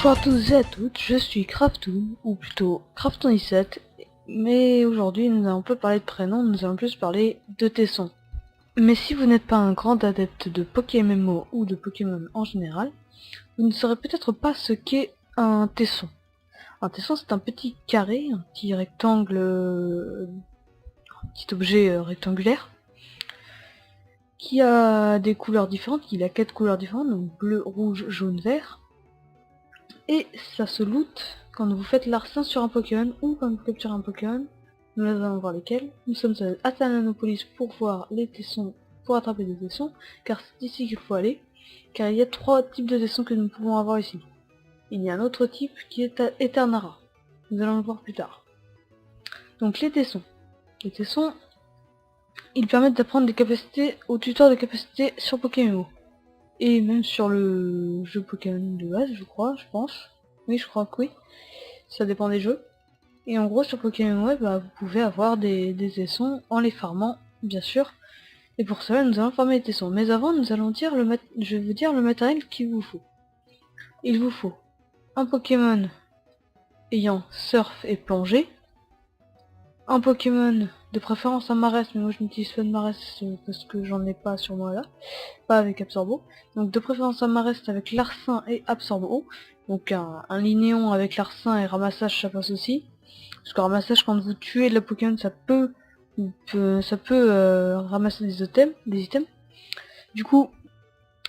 Bonjour à tous et à toutes, je suis Craftoon, ou plutôt Craftoon17, mais aujourd'hui nous allons pas parler de prénoms, nous allons plus parler de Tesson. Mais si vous n'êtes pas un grand adepte de Pokémon ou de Pokémon en général, vous ne saurez peut-être pas ce qu'est un Tesson. Un Tesson, c'est un petit carré, un petit rectangle, un petit objet rectangulaire, qui a des couleurs différentes, il a 4 couleurs différentes, donc bleu, rouge, jaune, vert. Et ça se loot quand vous faites larcin sur un Pokémon ou quand vous capturez un Pokémon. Nous allons voir lesquels. Nous sommes à Talanopolis pour voir les tessons, pour attraper des tessons, car c'est ici qu'il faut aller. Car il y a 3 types de tessons que nous pouvons avoir ici. Il y a un autre type qui est à Eternara. Nous allons le voir plus tard. Donc les tessons. Les tessons, ils permettent d'apprendre des capacités au tuteur de capacités sur Pokémon. Et même sur le jeu Pokémon de base, je pense. Oui, je crois que oui. Ça dépend des jeux. Et en gros, sur Pokémon Web, vous pouvez avoir des tessons en les farmant, bien sûr. Et pour cela, nous allons farmer les tessons. Mais avant, je vais vous dire le matériel qu'il vous faut. Il vous faut un Pokémon ayant surf et plongée. Un Pokémon de préférence un Marès, mais moi je n'utilise pas de Marès parce que j'en ai pas sur moi là. Pas avec Absorbo. Donc de préférence un Marès avec Larcin et Absorbo. Donc un Linéon avec Larcin et Ramassage, ça passe aussi. Parce que Ramassage, quand vous tuez le Pokémon, ça peut ramasser des items. Du coup,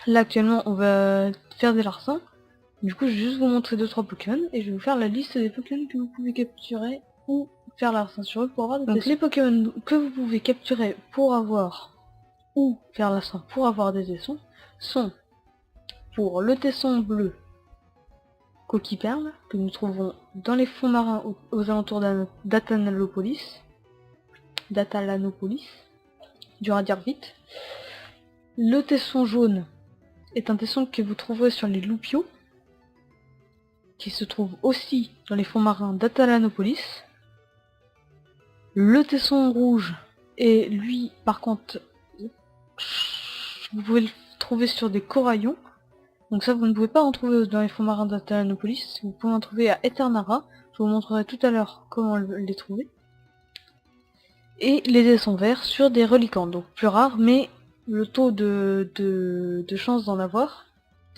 là actuellement on va faire des Larcins. Du coup je vais juste vous montrer 2-3 Pokémon et je vais vous faire la liste des Pokémon que vous pouvez capturer ou faire larcin sur eux pour avoir des tessons. Donc les Pokémon que vous pouvez capturer pour avoir ou faire larcin pour avoir des tessons sont pour le tesson bleu Coquille-Perle, que nous trouvons dans les fonds marins aux alentours d'Atalanopolis, dur à dire vite. Le tesson jaune est un tesson que vous trouverez sur les Loupiaux, qui se trouve aussi dans les fonds marins d'Atalanopolis. Le tesson rouge est lui par contre, vous pouvez le trouver sur des coraillons. Donc ça vous ne pouvez pas en trouver dans les fonds marins d'Atalanopolis, vous pouvez en trouver à Eternara. Je vous montrerai tout à l'heure comment les trouver. Et les tessons verts sur des reliquants, donc plus rares, mais le taux de chance d'en avoir,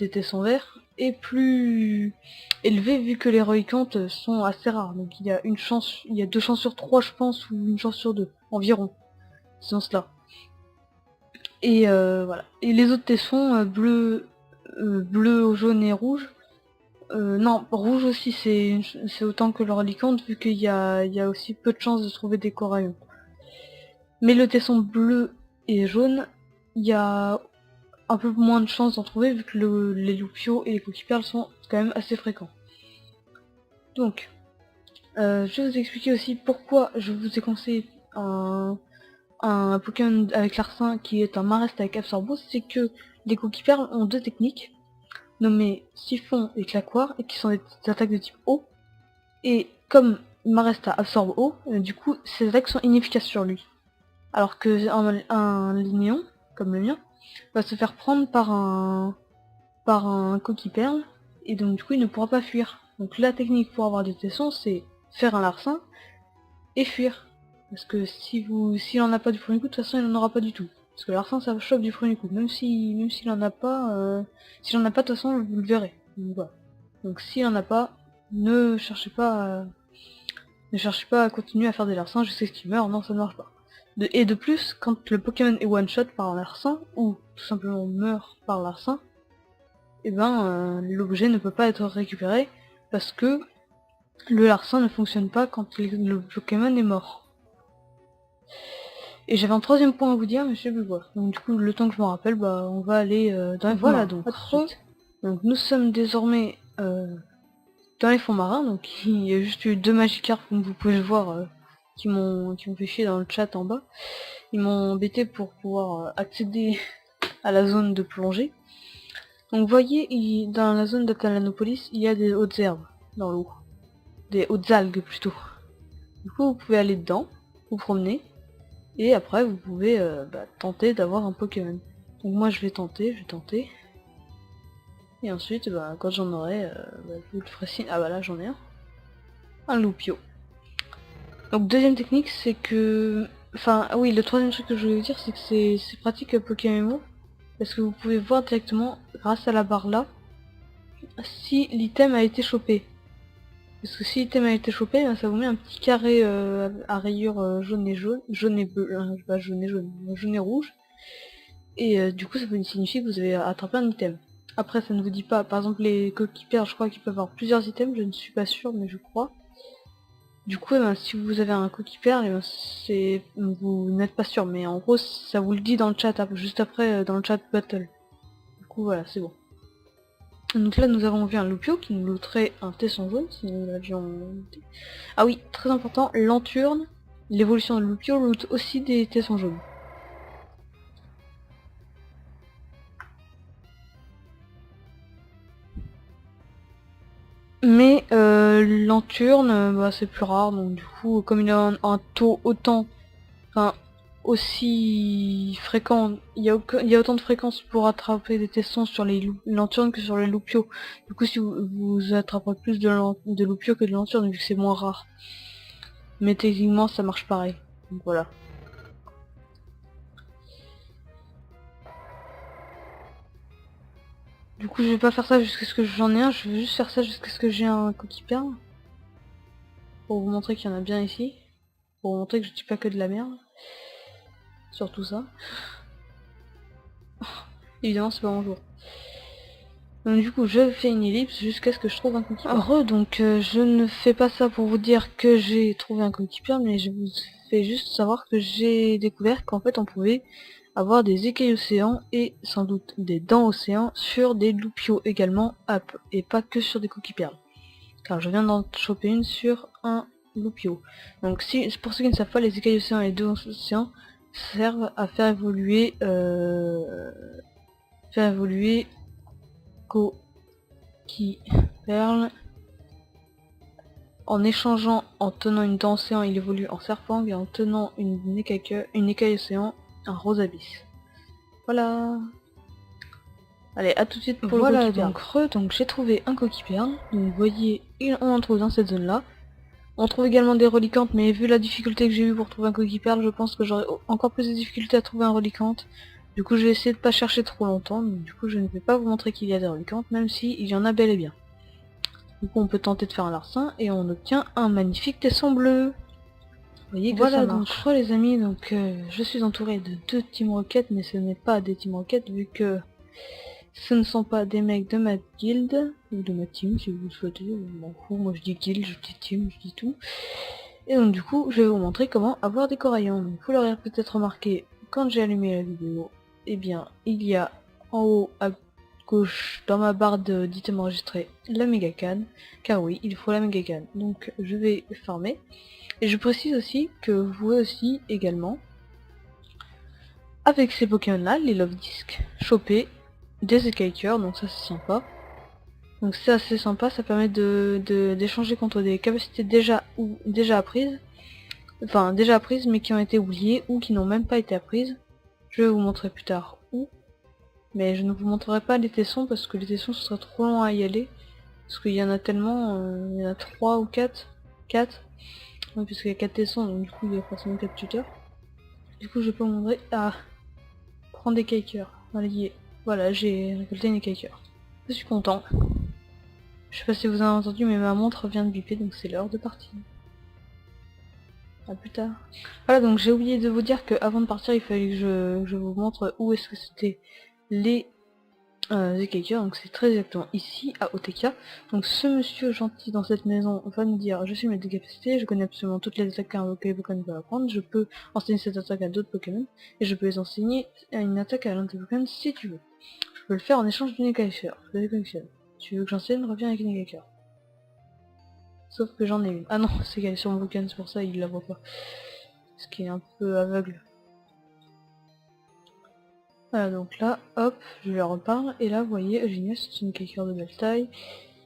des tessons verts, est plus élevé vu que les reliquantes sont assez rares. Donc il y a 2 chances sur 3 je pense, ou 1 chance sur 2, environ. Disons cela. Et voilà. Et les autres tessons, bleu, jaune et rouge. Non, rouge aussi c'est autant que le reliquante vu qu'il y a aussi peu de chances de trouver des coraillons. Mais le tesson bleu et jaune, il y a un peu moins de chances d'en trouver vu que les loupiaux et les coquilles-perles sont quand même assez fréquents. Donc, je vais vous expliquer aussi pourquoi je vous ai conseillé un Pokémon avec Larcin qui est un Marest avec Absorbo. C'est que les coquilles-perles ont 2 techniques nommées Siphon et Claquoire et qui sont des attaques de type eau. Et comme Marest absorbe eau, du coup ces attaques sont inefficaces sur lui. Alors que un Linéon, comme le mien, va se faire prendre par un coquille-perle, et donc du coup il ne pourra pas fuir. Donc la technique pour avoir des tessons, c'est faire un larcin et fuir. Parce que s'il en a pas du premier coup, de toute façon il en aura pas du tout. Parce que le larcin ça chope du premier coup, même s'il en a pas, s'il en a pas de toute façon vous le verrez. Donc voilà. Donc s'il en a pas, ne cherchez pas à continuer à faire des larcins jusqu'à ce qu'il meure, non ça ne marche pas. Et de plus, quand le Pokémon est one-shot par un larcin, ou tout simplement meurt par larcin, et ben l'objet ne peut pas être récupéré, parce que le larcin ne fonctionne pas quand le Pokémon est mort. Et j'avais un 3ème point à vous dire, mais je sais plus quoi. Donc du coup, le temps que je m'en rappelle, bah on va aller dans les fonds marins. Donc, donc nous sommes désormais dans les fonds marins, donc il y a juste eu 2 Magikarp, comme vous pouvez le voir, qui m'ont fait chier dans le chat en bas. Ils m'ont embêté pour pouvoir accéder à la zone de plongée. Donc vous voyez, dans la zone d'Atalanopolis, il y a des hautes herbes dans l'eau. Des hautes algues plutôt. Du coup vous pouvez aller dedans, vous promener, et après vous pouvez tenter d'avoir un Pokémon. Donc moi je vais tenter. Et ensuite, bah, quand j'en aurai, bah, je vous le ferai signe. Ah bah là j'en ai un loupio. Donc deuxième technique, c'est que... Enfin, ah oui, le troisième truc que je voulais vous dire, c'est que c'est pratique Pokémon MMO, parce que vous pouvez voir directement, grâce à la barre là, si l'item a été chopé. Parce que si l'item a été chopé, ben, ça vous met un petit carré à rayures jaune et bleu, pas jaune et jaune, jaune et rouge. Et du coup ça peut signifier que vous avez attrapé un item. Après ça ne vous dit pas, par exemple les coquilles je crois qu'ils peuvent avoir plusieurs items, je ne suis pas sûre mais je crois. Du coup ben, si vous avez un coquille ben, vous n'êtes pas sûr, mais en gros ça vous le dit dans le chat, juste après dans le chat battle. Du coup voilà, c'est bon. Donc là nous avons vu un loupio qui nous looterait un tesson jaune si nous l'avions... Ah oui, très important, l'enturne, l'évolution de loupio loot aussi des tessons jaunes. Mais l'enturne, bah, c'est plus rare, donc du coup, comme il a un taux autant, enfin, aussi fréquent, il y a autant de fréquences pour attraper des tessons sur les lanturnes que sur les loupios. Du coup, si vous attraperez plus de loupios que de lanturnes, vu que c'est moins rare. Mais techniquement, ça marche pareil. Donc voilà. Du coup, je vais pas faire ça jusqu'à ce que j'en ai un, je vais juste faire ça jusqu'à ce que j'ai un coquille perle. Pour vous montrer qu'il y en a bien ici. Pour vous montrer que je dis pas que de la merde. Surtout ça. Évidemment, c'est pas mon jour. Donc du coup, je fais une ellipse jusqu'à ce que je trouve un coquille perle. Donc je ne fais pas ça pour vous dire que j'ai trouvé un coquille perle, mais je vous fais juste savoir que j'ai découvert qu'en fait on pouvait avoir des écailles océans et sans doute des dents océans sur des loupios également, et pas que sur des coquilles perles. Car je viens d'en choper une sur un loupio. Donc si, pour ceux qui ne savent pas, les écailles océans et les dents océans servent à faire évoluer coquille perle. En échangeant, en tenant une dent océan, il évolue en serpent, et en tenant une écaille océan, un rose abyss. Voilà. Allez, à tout de suite pour le coquille perle. Donc j'ai trouvé un coquille perle. Donc vous voyez, on en trouve dans cette zone là. On trouve également des reliquantes, mais vu la difficulté que j'ai eu pour trouver un coquille perle, je pense que j'aurai encore plus de difficultés à trouver un reliquante. Du coup je vais essayer de pas chercher trop longtemps, donc du coup je ne vais pas vous montrer qu'il y a des reliquantes, même si il y en a bel et bien. Du coup on peut tenter de faire un larcin, et on obtient un magnifique tesson bleu. Vous voyez que voilà, ça marche. Donc les amis, donc je suis entouré de 2 Team Rocket, mais ce n'est pas des Team Rocket, vu que ce ne sont pas des mecs de ma guilde, ou de ma team si vous le souhaitez, je m'en fous, moi je dis guild, je dis team, je dis tout. Et donc du coup, je vais vous montrer comment avoir des coraillons. Donc vous l'aurez peut-être remarqué quand j'ai allumé la vidéo, eh bien il y a en haut à gauche dans ma barre d'items enregistrés la méga canne, car oui, il faut la méga canne. Donc je vais farmer. Et je précise aussi que vous pouvez aussi également, avec ces Pokémon là, les Love Disc, choper des écailles-cœurs, donc ça c'est sympa. Donc c'est assez sympa, ça permet d'échanger contre des capacités déjà apprises. Enfin déjà apprises mais qui ont été oubliées ou qui n'ont même pas été apprises. Je vais vous montrer plus tard où. Mais je ne vous montrerai pas les tessons parce que les tessons ce serait trop long à y aller. Parce qu'il y en a tellement, il y en a 3 ou 4. 4. Oui, puisqu'il y a 4 tessons, donc du coup il y a forcément 4 tuteurs. Du coup je vais pas vous montrer. Ah, prendre des cakers. Voilà, j'ai récolté une caker. Je suis content. Je sais pas si vous avez entendu, mais ma montre vient de biper, donc c'est l'heure de partir. A plus tard. Voilà, donc j'ai oublié de vous dire que avant de partir, il fallait que je vous montre où est-ce que c'était les écailleurs. Donc c'est très exactement ici, à Oteka. Donc ce monsieur gentil dans cette maison va nous dire: je suis maître des capacités, je connais absolument toutes les attaques qu'un Pokémon peut apprendre, je peux enseigner cette attaque à d'autres Pokémon, et je peux les enseigner à une attaque à l'un de tes Pokémon si tu veux. Je peux le faire en échange d'une écailleur. Je le collectionne. Tu veux que j'enseigne, reviens avec une écailleur. Sauf que j'en ai une. Ah non, c'est qu'elle est sur mon boucan, c'est pour ça il la voit pas. Ce qui est un peu aveugle. Voilà, donc là, hop, je leur reparle. Et là, vous voyez, Eugenia, c'est une caqueur de belle taille.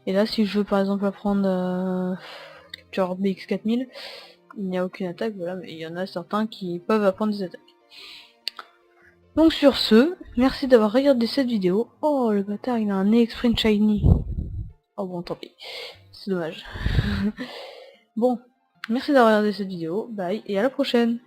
Et là, si je veux par exemple apprendre Capture BX4000, il n'y a aucune attaque, voilà, mais il y en a certains qui peuvent apprendre des attaques. Donc sur ce, merci d'avoir regardé cette vidéo. Oh le bâtard il a un nez exprime shiny. Oh bon tant pis, c'est dommage. Bon, merci d'avoir regardé cette vidéo, bye et à la prochaine.